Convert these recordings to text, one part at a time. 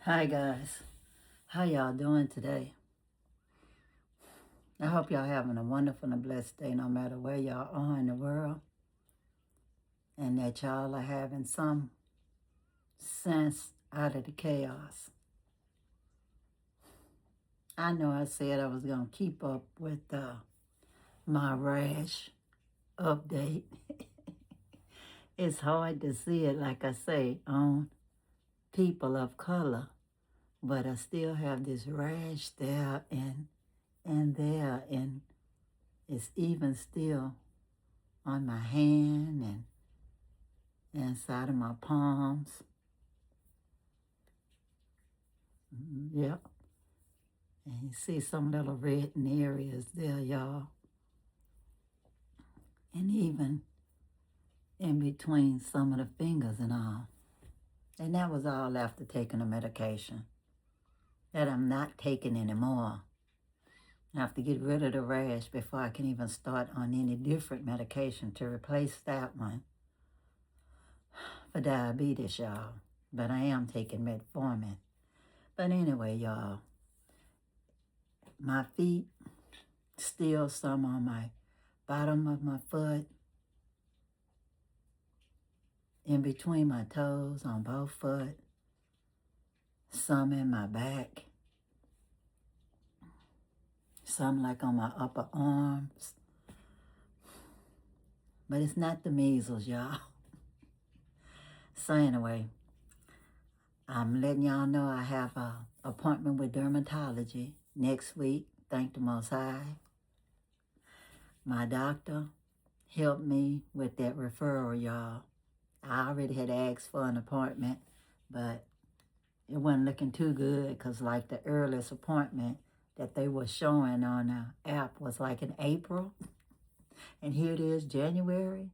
Hi guys, how y'all doing today? I hope y'all having a wonderful and blessed day no matter where y'all are in the world, and that y'all are having some sense out of the chaos. I know I said I was going to keep up with my rash update. It's hard to see it, like I say, on people of color, but I still have this rash there and there, and it's even still on my hand and inside of my palms. Yep. And you see some little red in areas there, y'all. And even in between some of the fingers and all. And that was all after taking the medication that I'm not taking anymore. I have to get rid of the rash before I can even start on any different medication to replace that one for diabetes, y'all. But I am taking metformin. But anyway, y'all, my feet, still some on my bottom of my foot, in between my toes on both foot, some in my back, some like on my upper arms. But it's not the measles, y'all. So anyway, I'm letting y'all know I have an appointment with dermatology next week. Thank the Most High. My doctor helped me with that referral, y'all. I already had asked for an appointment, but it wasn't looking too good because like the earliest appointment that they were showing on the app was like in April. And here it is, January.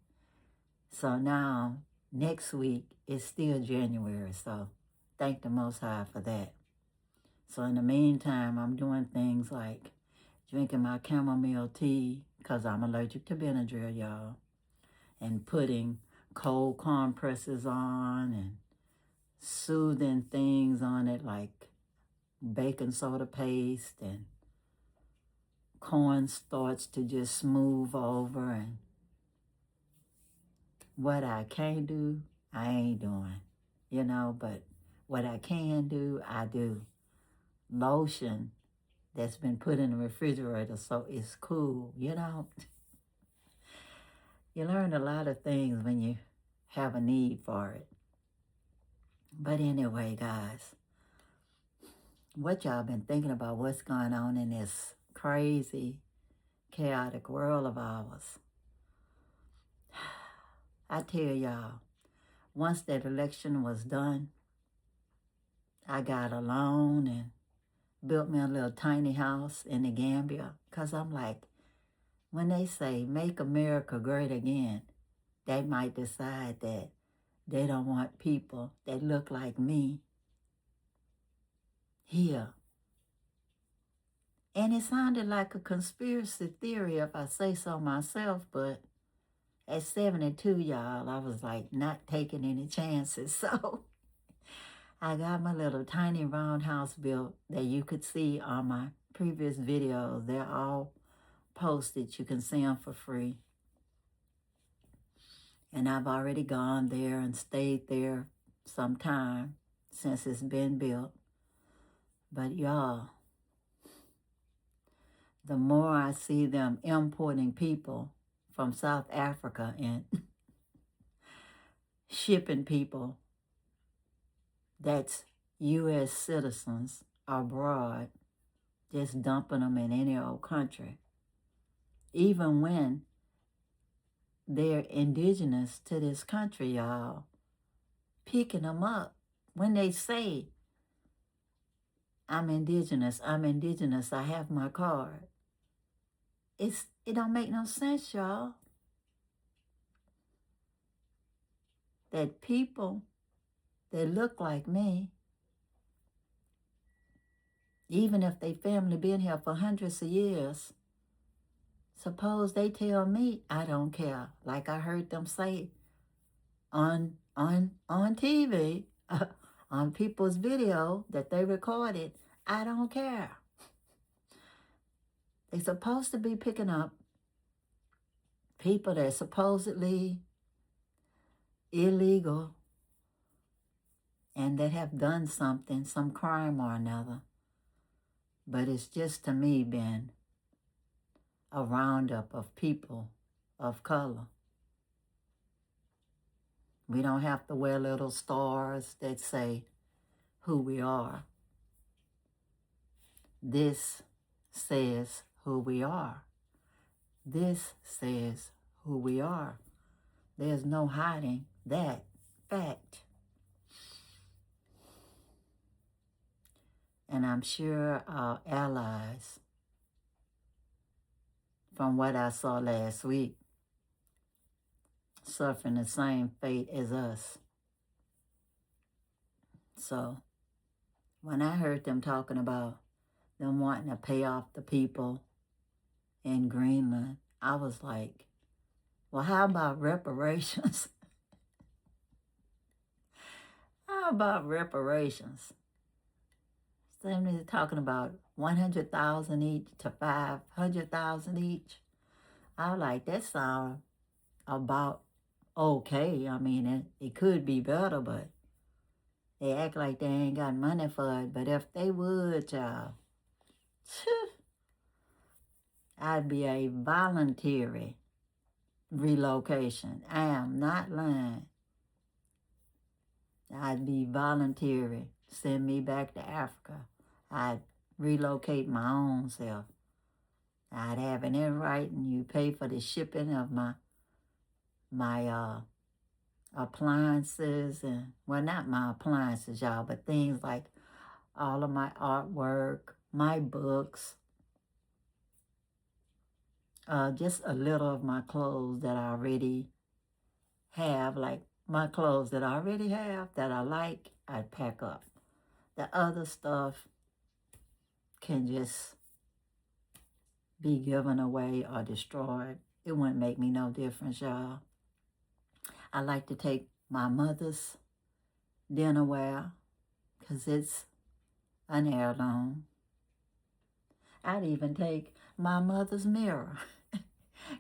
So now, next week, it's still January. So thank the Most High for that. So in the meantime, I'm doing things like drinking my chamomile tea because I'm allergic to Benadryl, y'all. And putting cold compresses on and soothing things on it like baking soda paste and cornstarch to just smooth over. And what I can't do, I ain't doing, but what I can do, I do. Lotion that's been put in the refrigerator so it's cool, You learn a lot of things when you have a need for it. But anyway, guys, what y'all been thinking about what's going on in this crazy, chaotic world of ours? I tell y'all, once that election was done, I got a loan and built me a little tiny house in the Gambia. Because I'm like, when they say make America great again, they might decide that they don't want people that look like me here. And it sounded like a conspiracy theory if I say so myself, but at 72, y'all, I was like not taking any chances. So I got my little tiny round house built that you could see on my previous videos. They're all posted. You can see them for free. And I've already gone there and stayed there some time since it's been built. But y'all, the more I see them importing people from South Africa and shipping people that's U.S. citizens abroad, just dumping them in any old country, even when they're indigenous to this country, y'all, picking them up when they say, I'm indigenous, I have my card. It don't make no sense, y'all. That people that look like me, even if they family been here for hundreds of years, suppose they tell me I don't care, like I heard them say on TV. on people's video that they recorded. I don't care. They're supposed to be picking up people that are supposedly illegal and that have done something, some crime or another. But it's just, to me, been a roundup of people of color. We don't have to wear little stars that say who we are. This says who we are. This says who we are. There's no hiding that fact. And I'm sure our allies, from what I saw last week, suffering the same fate as us. So when I heard them talking about them wanting to pay off the people in Greenland, I was like, well, how about reparations? How about reparations? Somebody's talking about 100,000 each to 500,000 each. I was like, that sounds about okay. I mean, it could be better, but they act like they ain't got money for it. But if they would, child, I'd be a voluntary relocation. I am not lying. I'd be voluntary. Send me back to Africa. I'd relocate my own self. I'd have it in writing. You pay for the shipping of my appliances, and, well, not my appliances, y'all, but things like all of my artwork, my books, just a little of my clothes that I already have, like my clothes that I already have that I like, I'd pack up. The other stuff can just be given away or destroyed. It wouldn't make me no difference, y'all. I like to take my mother's dinnerware because it's an heirloom. I'd even take my mother's mirror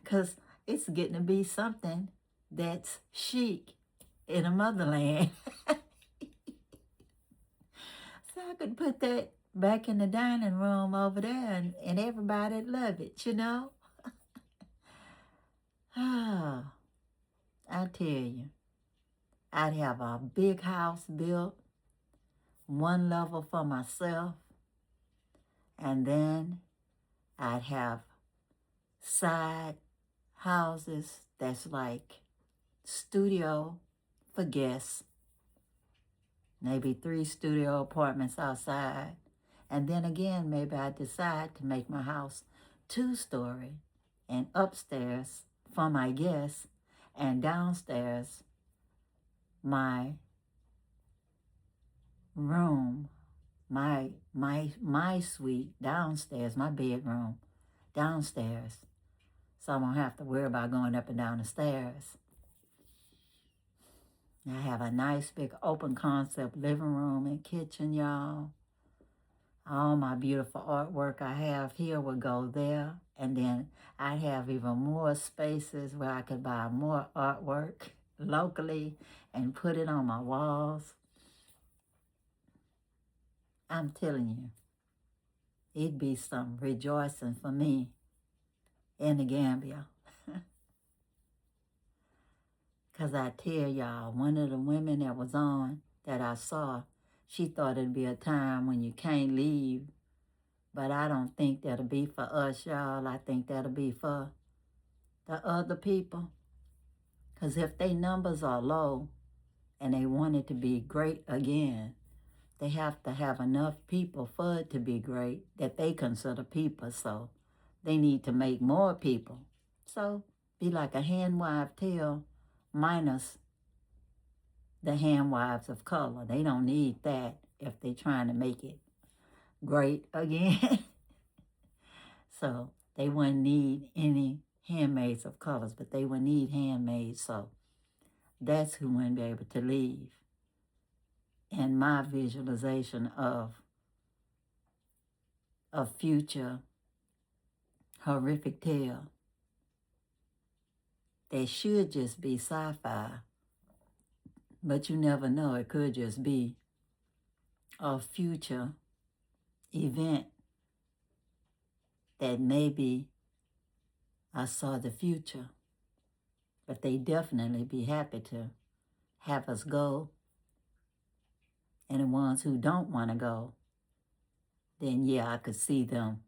because it's getting to be something that's chic in a motherland. So I could put that back in the dining room over there, and everybody'd love it, you know? Ah, I tell you, I'd have a big house built, one level for myself, and then I'd have side houses that's like studio for guests, maybe 3 studio apartments outside. And then again, maybe I decide to make my house 2-story, and upstairs for my guests, and downstairs my room, my suite downstairs, my bedroom downstairs. So I won't have to worry about going up and down the stairs. I have a nice big open concept living room and kitchen, y'all. All my beautiful artwork I have here would go there. And then I'd have even more spaces where I could buy more artwork locally and put it on my walls. I'm telling you, it'd be some rejoicing for me in the Gambia. Because I tell y'all, one of the women that was on that I saw, she thought it'd be a time when you can't leave. But I don't think that'll be for us, y'all. I think that'll be for the other people. Because if their numbers are low and they want it to be great again, they have to have enough people for it to be great that they consider people. So they need to make more people. So be like a handwife tale minus the handwives of color. They don't need that if they're trying to make it great again. So they wouldn't need any handmaids of colors, but they would need handmaids. So that's who wouldn't be able to leave. in my visualization of a future horrific tale that should just be sci-fi, but you never know. It could just be a future event that maybe I saw the future, but they definitely be happy to have us go. And the ones who don't want to go, then yeah, I could see them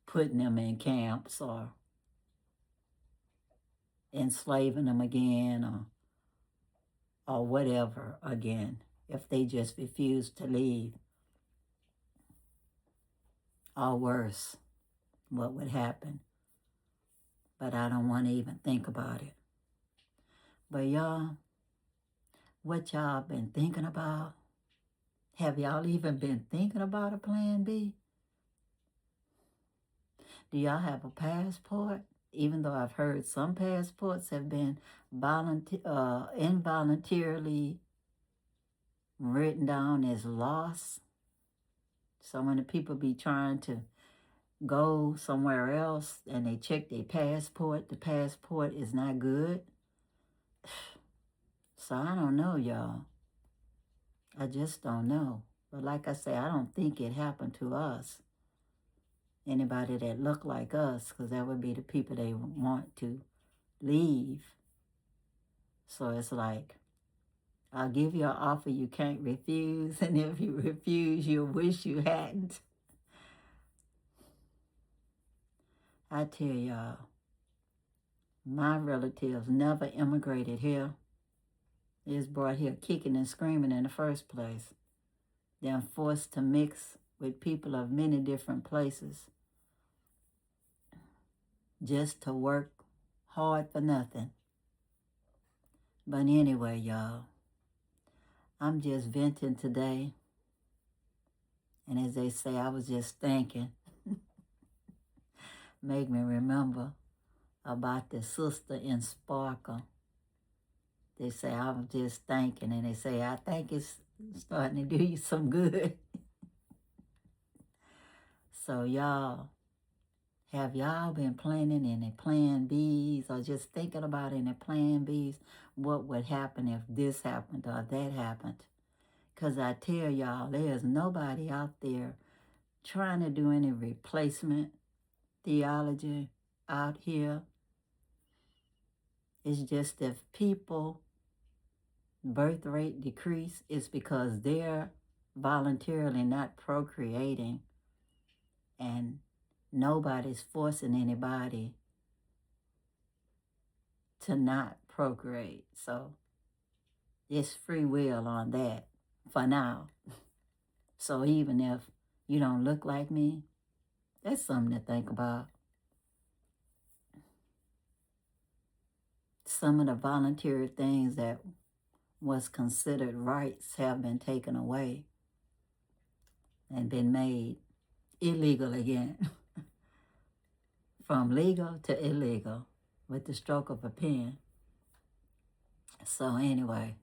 putting them in camps or enslaving them again or whatever again if they just refuse to leave. Or worse, what would happen. But I don't want to even think about it. But y'all, what y'all been thinking about? Have y'all even been thinking about a plan B? Do y'all have a passport? Even though I've heard some passports have been involuntarily written down as lost. So when the people be trying to go somewhere else and they check their passport, the passport is not good. So I don't know, y'all. I just don't know. But like I say, I don't think it happened to us. Anybody that look like us, because that would be the people they want to leave. So it's like, I'll give you an offer you can't refuse, and if you refuse, you'll wish you hadn't. I tell y'all, my relatives never immigrated here. They was brought here kicking and screaming in the first place. They're forced to mix with people of many different places just to work hard for nothing. But anyway, y'all, I'm just venting today. And as they say, I was just thinking. Make me remember about the sister in Sparkle. They say, I was just thinking. And they say, I think it's starting to do you some good. So y'all, have y'all been planning any plan Bs or just thinking about any plan Bs? What would happen if this happened or that happened? Because I tell y'all, there's nobody out there trying to do any replacement theology out here. It's just if people birth rate decrease, it's because they're voluntarily not procreating and nobody's forcing anybody to not procreate. So it's free will on that for now. So even if you don't look like me, that's something to think about. Some of the voluntary things that was considered rights have been taken away and been made illegal again. From legal to illegal with the stroke of a pen. So anyway,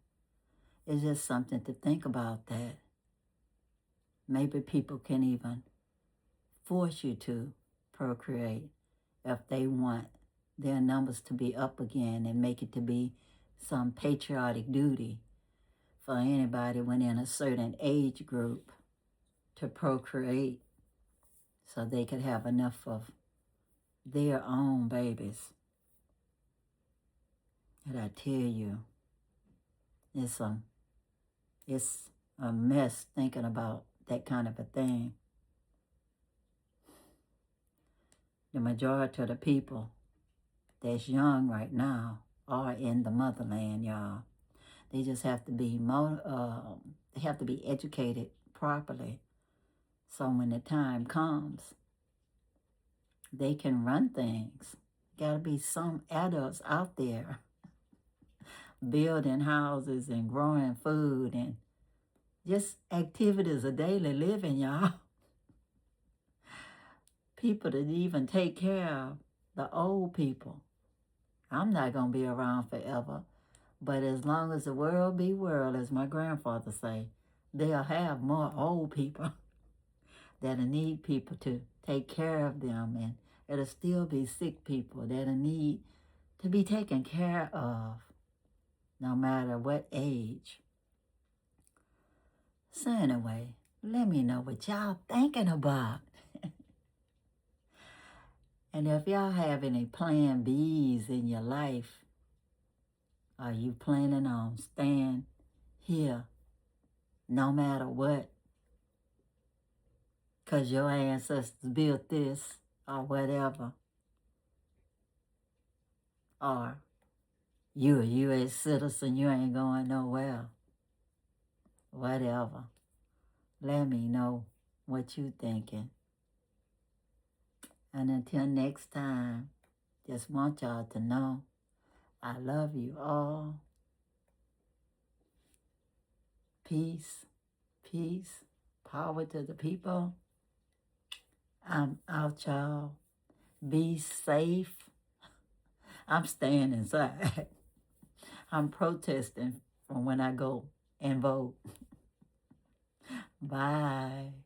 it's just something to think about that. Maybe people can even force you to procreate if they want their numbers to be up again and make it to be some patriotic duty for anybody when in a certain age group to procreate so they could have enough of their own babies. And I tell you, it's a mess thinking about that kind of a thing. The majority of the people that's young right now are in the motherland, y'all. They just have to be they have to be educated properly. So when the time comes, they can run things. Gotta be some adults out there building houses and growing food and just activities of daily living, y'all. People to even take care of the old people. I'm not going to be around forever, But as long as the world be world, as my grandfather say, they'll have more old people that'll need people to take care of them, and it'll still be sick people that'll need to be taken care of, no matter what age. So anyway, let me know what y'all thinking about. And if y'all have any plan Bs in your life, are you planning on staying here no matter what? Because your ancestors built this or whatever. Or you a U.S. citizen, you ain't going nowhere. Whatever. Let me know what you thinking. And until next time, just want y'all to know I love you all. Peace, peace, power to the people. I'm out, y'all. Be safe. I'm staying inside. I'm protesting from when I go and vote. Bye.